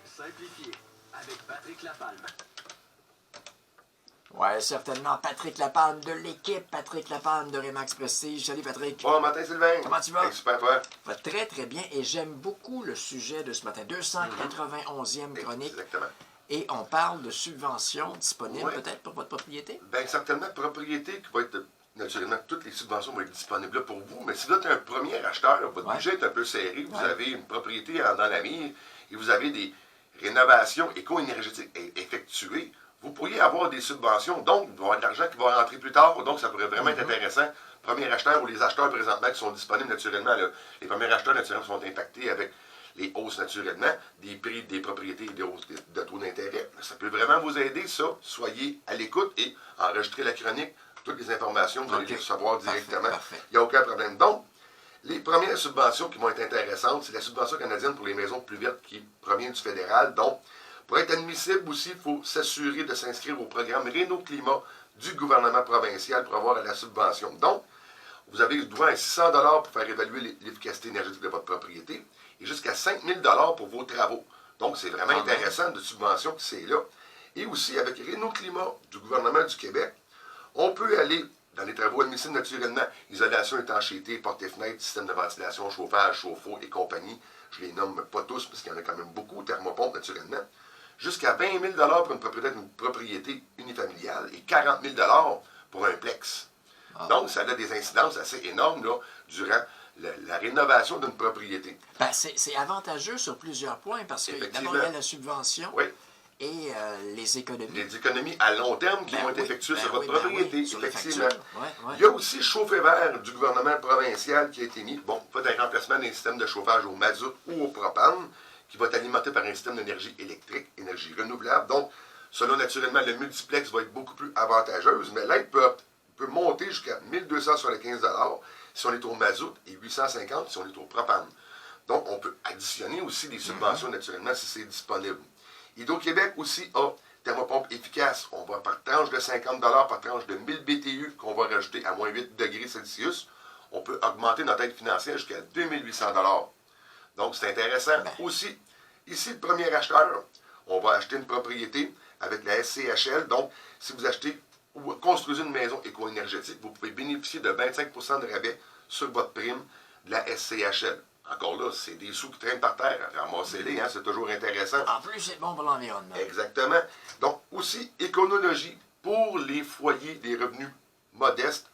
Simplifié avec Patrick Lapalme. Ouais, certainement. Patrick Lapalme de l'équipe, Patrick Lapalme de Remax Prestige. Salut Patrick. Bon matin Sylvain. Comment tu vas? Hey, super toi. Va très très bien et j'aime beaucoup le sujet de ce matin. 291e chronique. Exactement. Et on parle de subventions disponibles Ouais. peut-être pour votre propriété? Bien, certainement, propriété qui va être, naturellement, toutes les subventions vont être disponibles là pour vous. Mais si vous êtes un premier acheteur, votre budget est un peu serré, vous avez une propriété dans la mire et vous avez des rénovations éco-énergétiques effectuées, vous pourriez avoir des subventions, donc il va y avoir de l'argent qui va rentrer plus tard, donc ça pourrait vraiment être intéressant. Premier acheteur ou les acheteurs présentement qui sont disponibles naturellement, là, les premiers acheteurs naturellement sont impactés avec les hausses naturellement, des prix des propriétés et des hausses de taux d'intérêt. Ça peut vraiment vous aider, ça. Soyez à l'écoute et enregistrez la chronique. Toutes les informations, vous allez les recevoir directement. Il n'y a aucun problème. Donc, les premières subventions qui vont être intéressantes, c'est la subvention canadienne pour les maisons plus vertes qui provient du fédéral. Donc, pour être admissible aussi, il faut s'assurer de s'inscrire au programme Réno-Climat du gouvernement provincial pour avoir la subvention. Donc, vous avez droit à 600 $ pour faire évaluer l'efficacité énergétique de votre propriété et jusqu'à 5 000 $ pour vos travaux. Donc, c'est vraiment intéressant de subvention que c'est là. Et aussi, avec Réno-Climat du gouvernement du Québec, on peut aller dans les travaux admissibles naturellement, isolation, étanchéité, portes et fenêtres, système de ventilation, chauffage, chauffe-eau et compagnie. Je les nomme pas tous parce qu'il y en a quand même beaucoup, thermopompe naturellement. Jusqu'à 20 000 $ pour une propriété unifamiliale et 40 000 $ pour un plex. Donc, ça a des incidences assez énormes là, durant la rénovation d'une propriété. Ben, c'est avantageux sur plusieurs points parce que d'abord, il y a la subvention et les économies. Les économies à long terme qui vont être effectuées sur votre propriété, effectivement. Ouais. Il y a aussi le chauffe vert du gouvernement provincial qui a été mis. Bon, pas un remplacement d'un système de chauffage au mazout ou au propane, qui va être alimenté par un système d'énergie électrique, énergie renouvelable. Donc, selon naturellement, le multiplex va être beaucoup plus avantageuse, mais l'aide peut monter jusqu'à 1 275 $ si on est au mazout et 850 $ si on est au propane. Donc, on peut additionner aussi des subventions naturellement si c'est disponible. Hydro-Québec aussi a thermopompe efficace. On va par tranche de 50 $ par tranche de 1000 BTU qu'on va rajouter à moins 8 degrés Celsius. On peut augmenter notre aide financière jusqu'à 2800 $. Donc, c'est intéressant. Aussi, ici, le premier acheteur, on va acheter une propriété avec la SCHL. Donc, si vous achetez ou construisez une maison éco-énergétique, vous pouvez bénéficier de 25 % de rabais sur votre prime de la SCHL. Encore là, c'est des sous qui traînent par terre. Ramassez-les, c'est toujours intéressant. En plus, c'est bon pour l'environnement. Exactement. Donc, aussi, éconologie pour les foyers des revenus modestes.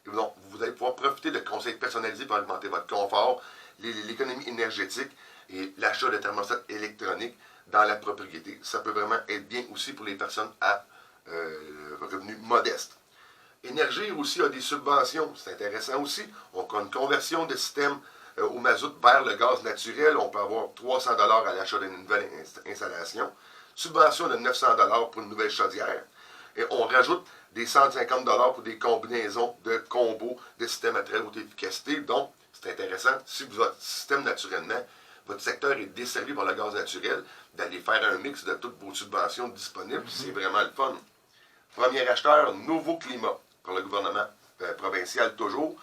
Donc, vous allez pouvoir profiter de conseils personnalisés pour augmenter votre confort, l'économie énergétique et l'achat de thermostats électroniques dans la propriété. Ça peut vraiment être bien aussi pour les personnes à revenus modestes. Énergie aussi a des subventions, c'est intéressant aussi. On a une conversion de système au mazout vers le gaz naturel. On peut avoir 300 $ à l'achat d'une nouvelle installation. Subvention de 900 $ pour une nouvelle chaudière. Et on rajoute des 150 $ pour des combinaisons de combos de systèmes à très haute efficacité. Donc, c'est intéressant. Si votre système naturellement, votre secteur est desservi par le gaz naturel, d'aller faire un mix de toutes vos subventions disponibles, c'est vraiment le fun. Premier acheteur, Nouveau Climat, pour le gouvernement provincial toujours.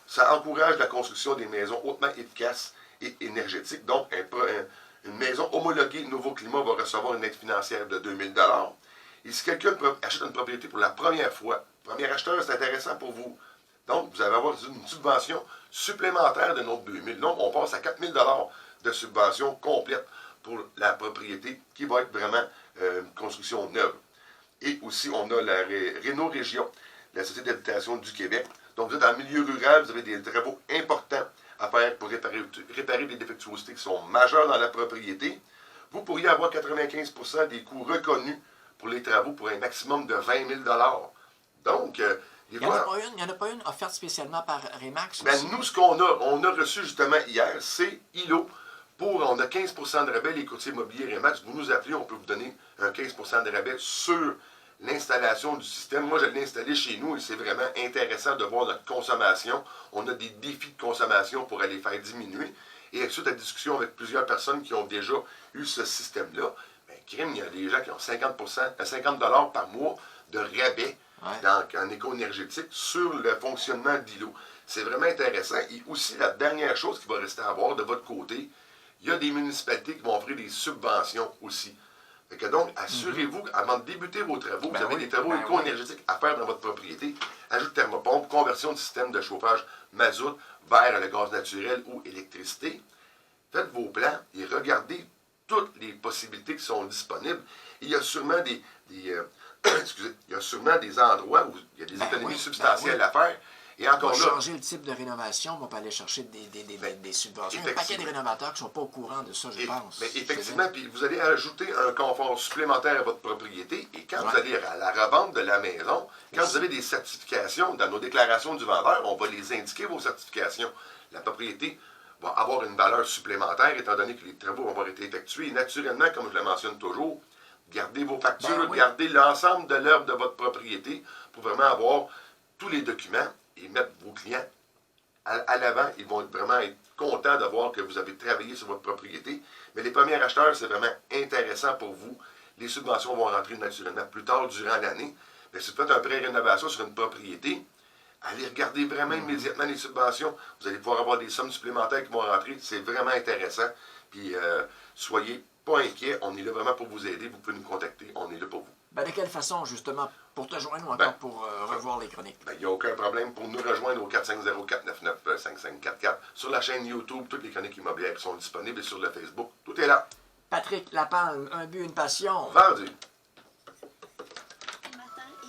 Ça encourage la construction des maisons hautement efficaces et énergétiques. Donc, une maison homologuée Nouveau Climat va recevoir une aide financière de 2000 $. Et si quelqu'un achète une propriété pour la première fois, premier acheteur, c'est intéressant pour vous. Donc, vous allez avoir une subvention supplémentaire de notre 2000 $. Donc, on passe à 4000 $ de subvention complète pour la propriété qui va être vraiment une construction neuve. Et aussi, on a la Réno Région, la Société d'habitation du Québec. Donc, vous êtes en milieu rural, vous avez des travaux importants à faire pour réparer des défectuosités qui sont majeures dans la propriété. Vous pourriez avoir 95 % des coûts reconnus pour les travaux pour un maximum de 20 000 $. Donc, il n'y en a pas une offerte spécialement par Remax? Nous, ce qu'on a, on a reçu justement hier, c'est ILO. On a 15 % de rabais, les courtiers immobiliers Remax. Vous nous appelez, on peut vous donner un 15 % de rabais sur l'installation du système. Moi, je l'ai installé chez nous et c'est vraiment intéressant de voir notre consommation. On a des défis de consommation pour aller faire diminuer. Et suite à discussion avec plusieurs personnes qui ont déjà eu ce système-là, il y a des gens qui ont 50 $ par mois de rabais en éco-énergétique sur le fonctionnement d'ILO. C'est vraiment intéressant. Et aussi, la dernière chose qui va rester à voir de votre côté, il il y a des municipalités qui vont offrir des subventions aussi. Fait que donc, assurez-vous, avant de débuter vos travaux, vous avez des travaux éco-énergétiques à faire dans votre propriété, ajout de thermopompe, conversion de système de chauffage mazout vers le gaz naturel ou électricité. Faites vos plans et regardez toutes les possibilités qui sont disponibles. Il y a sûrement excusez, il y a sûrement des endroits où il y a des économies substantielles à faire. Et encore on va là, changer le type de rénovation, on va pas aller chercher des subventions. Il y a un paquet de rénovateurs qui ne sont pas au courant de ça, je pense. Mais effectivement, puis vous allez ajouter un confort supplémentaire à votre propriété. Et quand vous allez à la revente de la maison, quand vous avez des certifications dans nos déclarations du vendeur, on va les indiquer, vos certifications. La propriété va avoir une valeur supplémentaire étant donné que les travaux vont avoir été effectués. Et naturellement, comme je le mentionne toujours, gardez vos factures, gardez l'ensemble de l'œuvre de votre propriété pour vraiment avoir tous les documents et mettre vos clients à l'avant. Ils vont vraiment être contents de voir que vous avez travaillé sur votre propriété. Mais les premiers acheteurs, c'est vraiment intéressant pour vous. Les subventions vont rentrer naturellement plus tard durant l'année. Mais si vous faites un pré-rénovation sur une propriété, allez regarder vraiment immédiatement les subventions. Vous allez pouvoir avoir des sommes supplémentaires qui vont rentrer. C'est vraiment intéressant. Puis, soyez pas inquiets. On est là vraiment pour vous aider. Vous pouvez nous contacter. On est là pour vous. Ben, de quelle façon, justement, pour te joindre ou encore pour revoir les chroniques? Il n'y a aucun problème pour nous rejoindre au 450-499-5544. Sur la chaîne YouTube, toutes les chroniques immobilières sont disponibles et sur le Facebook. Tout est là. Patrick Lapalme, un but, une passion. Vendu.